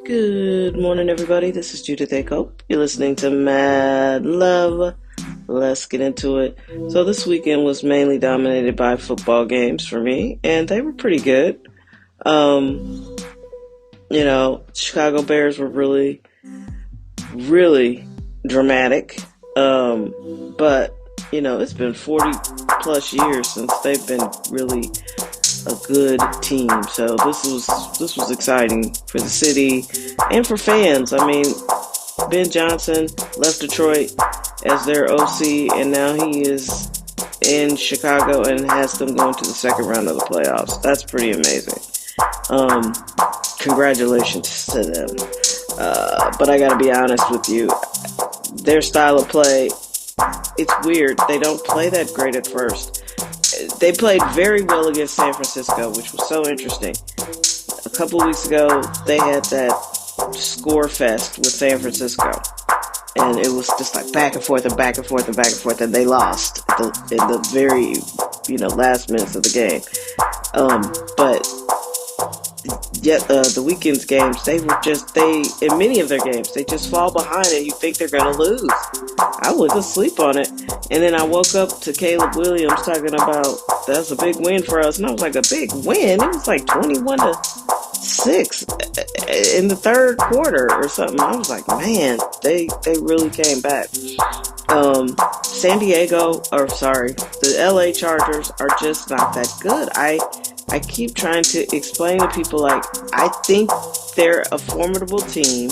Good morning, everybody. This is Judith Aco. You're listening to Mad Love. Let's get into it. So this weekend was mainly dominated by football games for me, and they were pretty good. Chicago Bears were really, really dramatic. But it's been 40 plus years since they've been really a good team. So this was exciting for the city and for fans. I mean, Ben Johnson left Detroit as their OC, and now he is in Chicago and has them going to the second round of the playoffs. That's pretty amazing. Congratulations to them. But I gotta be honest with you, their style of play, it's weird. They don't play that great at first. They played very well against San Francisco, which was so interesting. A couple weeks ago, they had that score fest with San Francisco. And it was just like back and forth and back and forth and back and forth, and they lost in the very, last minutes of the game. But yet the weekend's games, in many of their games, they just fall behind and you think they're going to lose. I was asleep on it. And then I woke up to Caleb Williams talking about that's a big win for us. And I was like, a big win? It was like 21-6 in the third quarter or something. I was like, man, they really came back. The LA Chargers are just not that good. I keep trying to explain to people, I think they're a formidable team,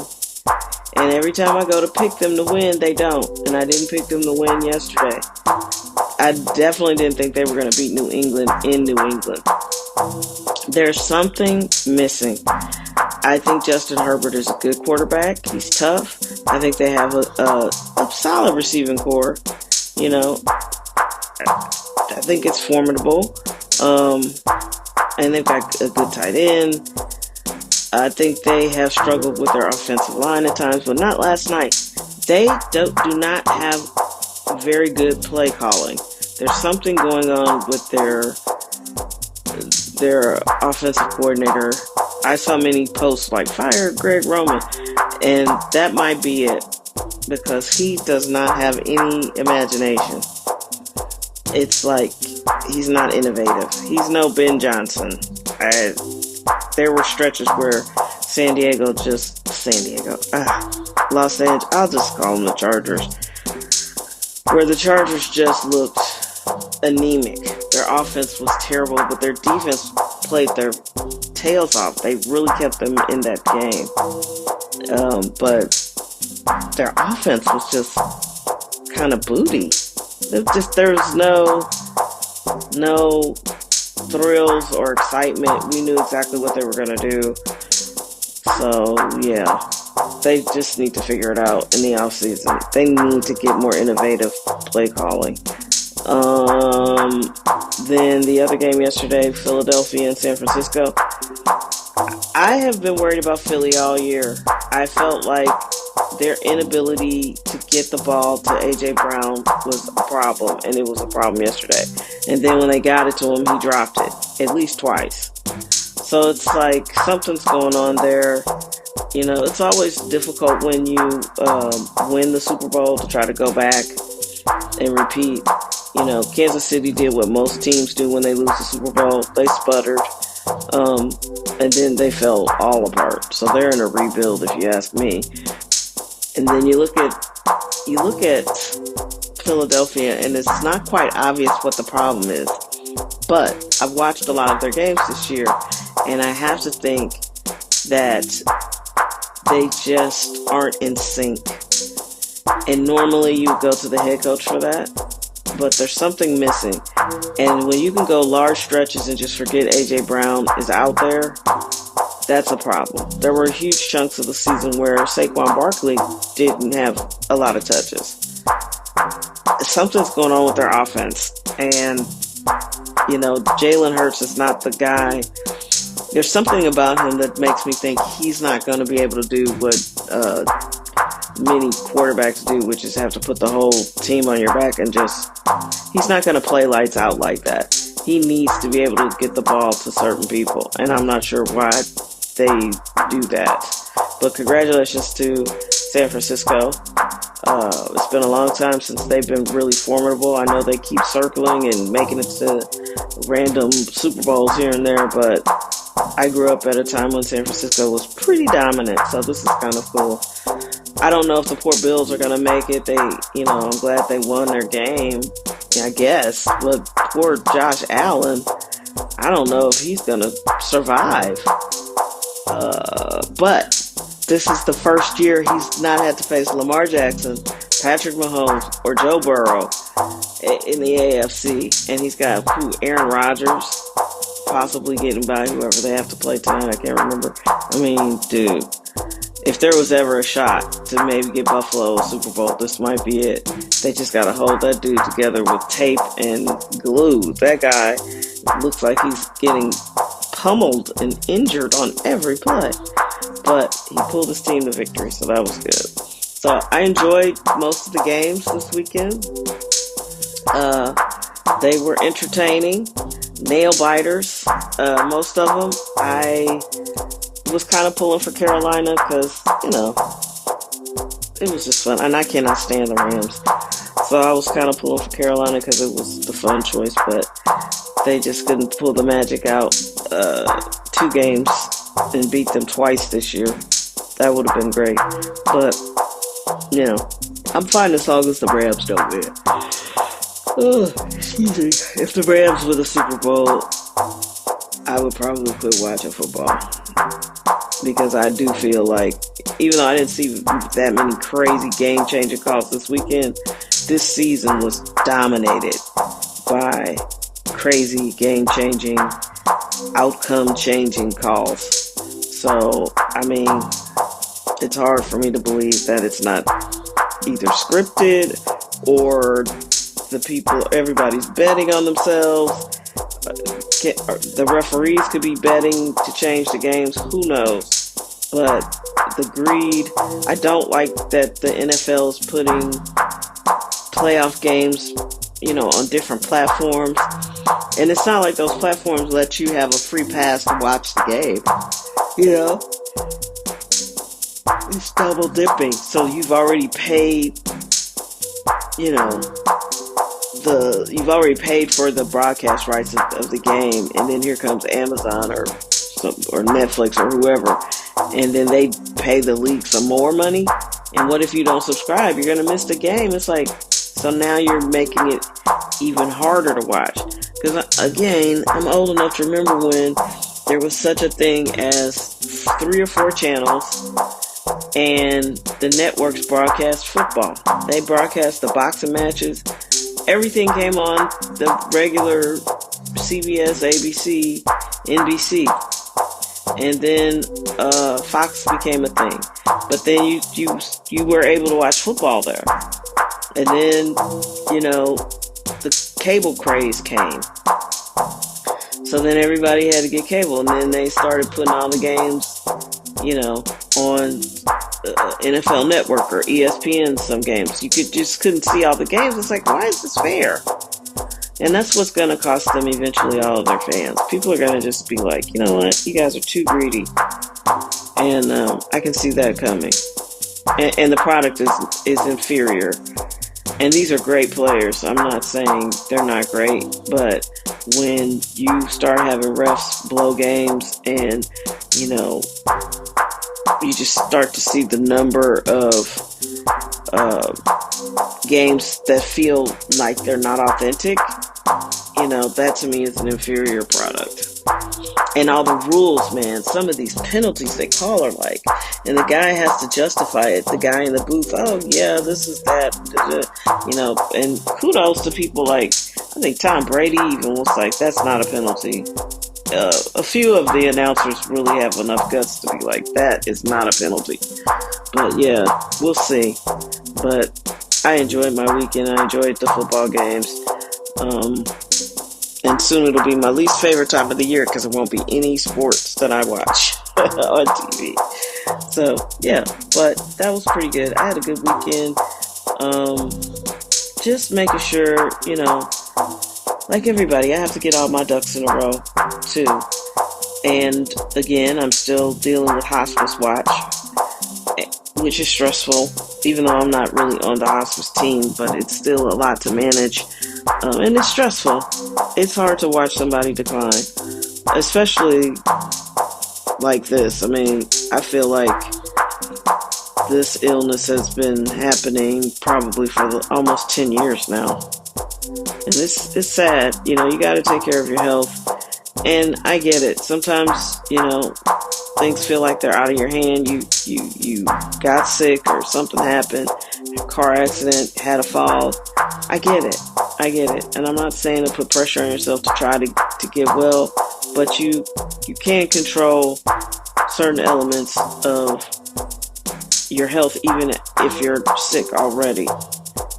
and every time I go to pick them to win, they don't. And I didn't pick them to win yesterday. I definitely didn't think they were going to beat New England in New England. There's something missing. I think Justin Herbert is a good quarterback. He's tough. I think they have a solid receiving core. I think it's formidable. And they've got a good tight end. I think they have struggled with their offensive line at times, but not last night. They do not have very good play calling. There's something going on with their offensive coordinator. I saw many posts like fire Greg Roman, and that might be it, because he does not have any imagination. It's like he's not innovative. He's no Ben Johnson. There were stretches where Los Angeles, I'll just call them the Chargers, where the Chargers just looked anemic. Their offense was terrible, but their defense played their tails off. They really kept them in that game. But their offense was just kind of booty. There's no thrills or excitement. We knew exactly what they were going to do. So, yeah, they just need to figure it out in the offseason. They need to get more innovative play calling. Then the other game yesterday, Philadelphia and San Francisco. I have been worried about Philly all year. I felt like their inability to get the ball to A.J. Brown was a problem, and it was a problem yesterday. And then when they got it to him, he dropped it at least twice. So it's like something's going on there. It's always difficult when you win the Super Bowl to try to go back and repeat. Kansas City did what most teams do when they lose the Super Bowl. They sputtered, and then they fell all apart. So they're in a rebuild, if you ask me. And then you look at Philadelphia, and it's not quite obvious what the problem is. But I've watched a lot of their games this year, and I have to think that they just aren't in sync. And normally you go to the head coach for that, but there's something missing. And when you can go large stretches and just forget A.J. Brown is out there, that's a problem. There were huge chunks of the season where Saquon Barkley didn't have a lot of touches. Something's going on with their offense. And, Jalen Hurts is not the guy. There's something about him that makes me think he's not going to be able to do what many quarterbacks do, which is have to put the whole team on your back and he's not going to play lights out like that. He needs to be able to get the ball to certain people, and I'm not sure why they do that. But congratulations to San Francisco. It's been a long time since they've been really formidable. I know they keep circling and making it to random Super Bowls here and there, but I grew up at a time when San Francisco was pretty dominant, so this is kind of cool. I don't know if the poor Bills are going to make it. I'm glad they won their game, I guess. But poor Josh Allen, I don't know if he's going to survive. But this is the first year he's not had to face Lamar Jackson, Patrick Mahomes, or Joe Burrow in the AFC. And he's got Aaron Rodgers possibly getting by whoever they have to play tonight. I can't remember. I mean, dude, if there was ever a shot to maybe get Buffalo a Super Bowl, this might be it. They just got to hold that dude together with tape and glue. That guy looks like he's getting pummeled and injured on every play. But he pulled his team to victory, so that was good. So I enjoyed most of the games this weekend. They were entertaining, nail biters, most of them. I was kind of pulling for Carolina because, it was just fun. And I cannot stand the Rams. So I was kind of pulling for Carolina because it was the fun choice, but they just couldn't pull the magic out. 2 games and beat them twice this year. That would have been great. But, I'm fine as long as the Rams don't win. Excuse me. If the Rams win the Super Bowl, I would probably quit watching football. Because I do feel like, even though I didn't see that many crazy game-changing calls this weekend, this season was dominated by crazy game-changing, outcome-changing calls. So, I mean, it's hard for me to believe that it's not either scripted or everybody's betting on themselves. The referees could be betting to change the games. Who knows? But the greed, I don't like that the NFL is putting playoff games, on different platforms. And it's not like those platforms let you have a free pass to watch the game. It's double dipping. So you've already paid, you've already paid for the broadcast rights of the game, and then here comes Amazon or Netflix or whoever, and then they pay the league some more money. And what if you don't subscribe? You're going to miss the game. It's like, so now you're making it even harder to watch. Because, again, I'm old enough to remember when there was such a thing as 3 or 4 channels, and the networks broadcast football. They broadcast the boxing matches. Everything came on the regular CBS, ABC, NBC. And then Fox became a thing. But then you were able to watch football there. And then, the cable craze came. So then everybody had to get cable. And then they started putting all the games, on NFL Network or ESPN, some games. You couldn't see all the games. It's like, why is this fair? And that's what's going to cost them eventually all of their fans. People are going to just be like, you know what? You guys are too greedy. And I can see that coming. And the product is inferior. And these are great players. I'm not saying they're not great. But when you start having refs blow games and, you just start to see the number of games that feel like they're not authentic, that to me is an inferior product. And all the rules, man, some of these penalties they call are like, and the guy has to justify it. The guy in the booth, oh yeah, this is that, and kudos to people like, I think Tom Brady even was like, that's not a penalty. A few of the announcers really have enough guts to be like, that is not a penalty. But yeah, we'll see. But I enjoyed my weekend. I enjoyed the football games. And soon it'll be my least favorite time of the year because it won't be any sports that I watch on TV. So yeah, but that was pretty good. I had a good weekend. Just making sure, like everybody, I have to get all my ducks in a row, too. And, again, I'm still dealing with hospice watch. which is stressful, even though I'm not really on the hospice team, but it's still a lot to manage. And it's stressful. It's hard to watch somebody decline, especially like this. I mean, I feel like this illness has been happening probably for almost 10 years now. And it's sad. You know, you got to take care of your health. And I get it. Sometimes, you know, things feel like they're out of your hand. You got sick or something happened, car accident, had a fall. I get it. And I'm not saying to put pressure on yourself to try to get well, but you can control certain elements of your health even if you're sick already.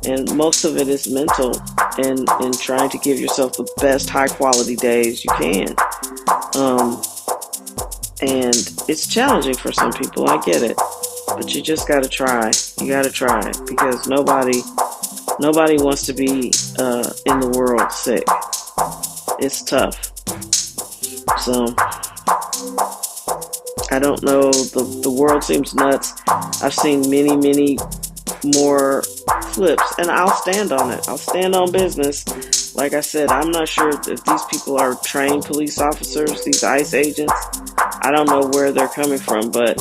And most of it is mental and trying to give yourself the best high quality days you can. And it's challenging for some people, I get it. But you just gotta try. You gotta try because nobody wants to be in the world sick. It's tough. So I don't know. The world seems nuts. I've seen many more flips, and I'll stand on it. I'll stand on business. Like I said, I'm not sure if these people are trained police officers, these ICE agents. I don't know where they're coming from, but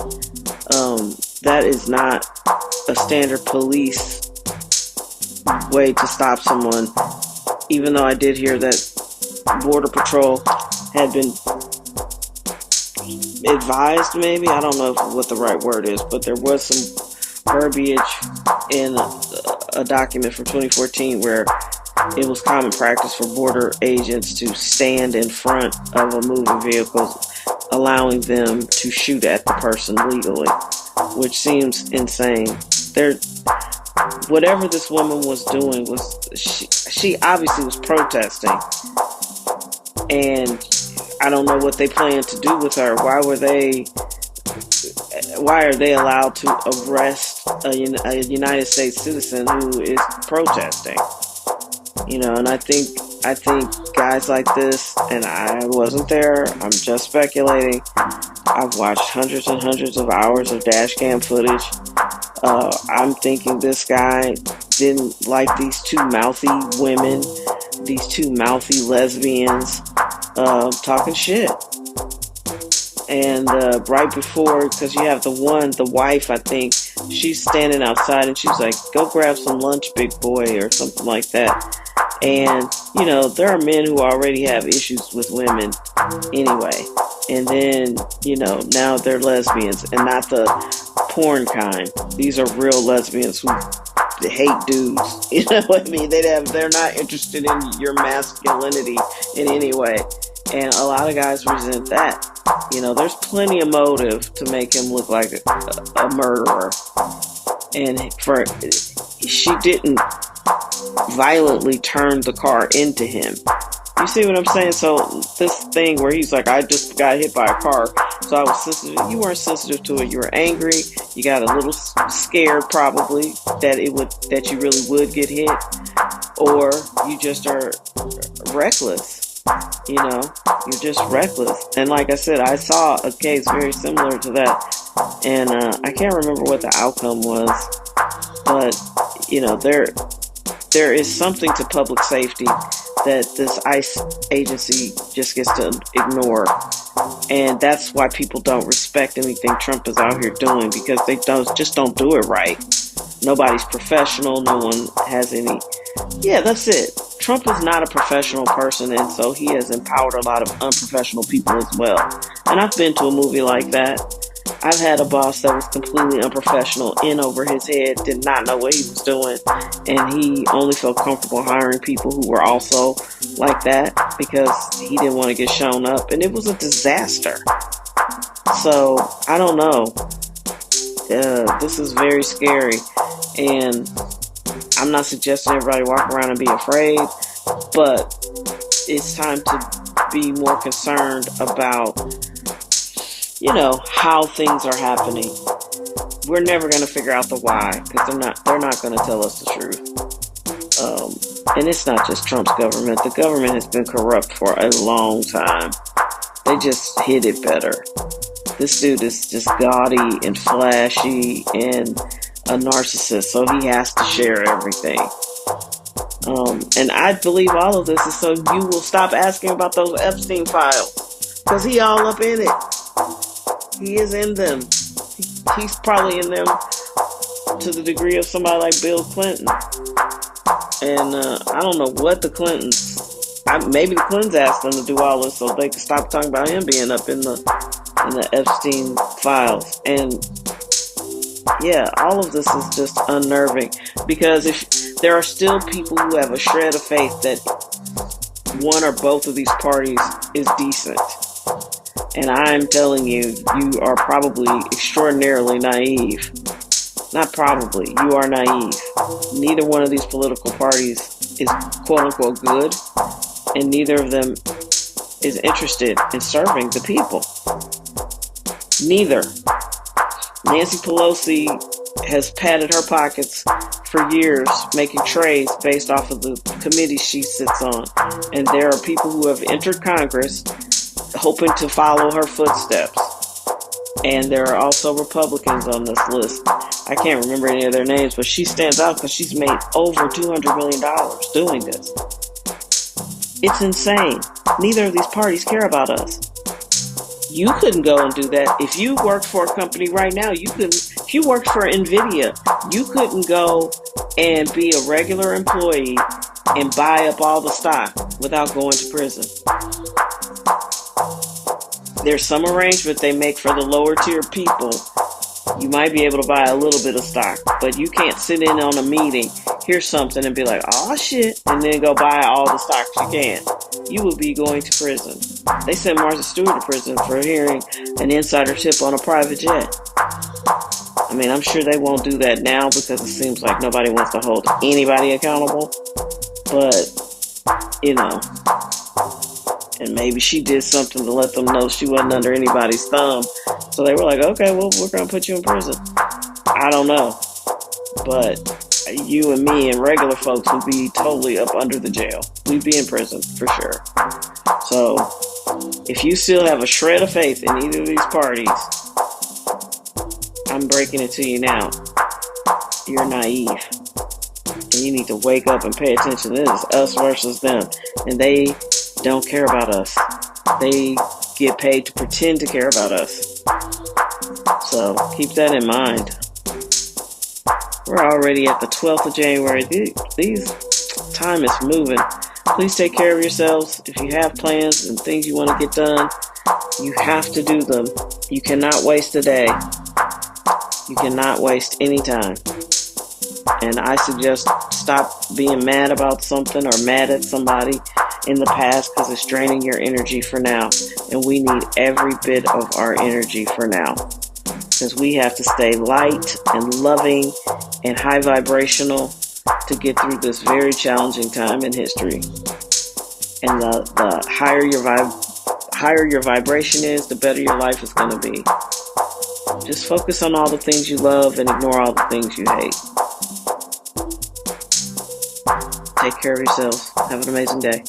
that is not a standard police way to stop someone. Even though I did hear that Border Patrol had been advised, maybe, I don't know what the right word is, but there was some verbiage in a document from 2014 where it was common practice for border agents to stand in front of a moving vehicle, allowing them to shoot at the person legally, which seems insane. Whatever this woman was doing was she obviously was protesting, and I don't know what they plan to do with her. Why are they allowed to arrest a United States citizen who is protesting? You know, and I think guys like this, and I wasn't there, I'm just speculating. I've watched hundreds and hundreds of hours of dash cam footage. I'm thinking this guy didn't like these two mouthy women, these two mouthy lesbians, talking shit. And right before, because you have the wife, I think, she's standing outside and she's like, go grab some lunch, big boy, or something like that. And, you know, there are men who already have issues with women anyway. And then, you know, now they're lesbians and not the porn kind. These are real lesbians who hate dudes. You know what I mean? They're not interested in your masculinity in any way. And a lot of guys resent that. You know, there's plenty of motive to make him look like a murderer. And she didn't violently turn the car into him. You see what I'm saying? So this thing where he's like, I just got hit by a car, so I was sensitive. You weren't sensitive to it. You were angry. You got a little scared probably that you really would get hit, or you just are reckless. You know, you're just reckless. And like I said, I saw a case very similar to that, and I can't remember what the outcome was, but you know, there is something to public safety that this ICE agency just gets to ignore. And that's why people don't respect anything Trump is out here doing, because they just don't do it right. Nobody's professional. No one has any. Yeah, that's it. Trump is not a professional person, and so he has empowered a lot of unprofessional people as well. And I've been to a movie like that. I've had a boss that was completely unprofessional, in over his head, did not know what he was doing, and he only felt comfortable hiring people who were also like that because he didn't want to get shown up, and it was a disaster. So, I don't know. This is very scary, and I'm not suggesting everybody walk around and be afraid, but it's time to be more concerned about, you know, how things are happening. We're never going to figure out the why, because they're not going to tell us the truth. And it's not just Trump's government. The government has been corrupt for a long time. They just hid it better. This dude is just gaudy and flashy and a narcissist, so he has to share everything. And I believe all of this is so you will stop asking about those Epstein files, because he all up in it. He is in them. He's probably in them to the degree of somebody like Bill Clinton. And I don't know what the Clintons. Maybe the Clintons asked them to do all this so they could stop talking about him being up in the Epstein files. And yeah, all of this is just unnerving, because if there are still people who have a shred of faith that one or both of these parties is decent. And I'm telling you, you are probably extraordinarily naive. Not probably, you are naive. Neither one of these political parties is quote-unquote good, and neither of them is interested in serving the people. Neither. Nancy Pelosi has padded her pockets for years, making trades based off of the committees she sits on. And there are people who have entered Congress hoping to follow her footsteps. And there are also Republicans on this list. I can't remember any of their names, but she stands out because she's made over $200 million doing this. It's insane. Neither of these parties care about us. You couldn't go and do that. If you worked for a company right now, you couldn't. If you worked for NVIDIA, you couldn't go and be a regular employee and buy up all the stock without going to prison. There's some arrangement they make for the lower tier people. You might be able to buy a little bit of stock, but you can't sit in on a meeting, hear something, and be like, oh shit, and then go buy all the stocks you can. You will be going to prison. They sent Martha Stewart to prison for hearing an insider tip on a private jet. I mean, I'm sure they won't do that now because it seems like nobody wants to hold anybody accountable. But, you know, and maybe she did something to let them know she wasn't under anybody's thumb. So they were like, okay, well, we're going to put you in prison. I don't know. But you and me and regular folks would be totally up under the jail. We'd be in prison for sure. So if you still have a shred of faith in either of these parties, I'm breaking it to you now. You're naive. And you need to wake up and pay attention. This is us versus them. And they don't care about us. They get paid to pretend to care about us. So keep that in mind. We're already at the 12th of January. These time is moving. Please take care of yourselves. If you have plans and things you want to get done, you have to do them. You cannot waste a day. You cannot waste any time. And I suggest stop being mad about something or mad at somebody in the past, because it's draining your energy for now. And we need every bit of our energy for now, because we have to stay light and loving and high vibrational to get through this very challenging time in history. And the higher your vibration is, the better your life is going to be. Just focus on all the things you love and ignore all the things you hate. Take care of yourselves. Have an amazing day.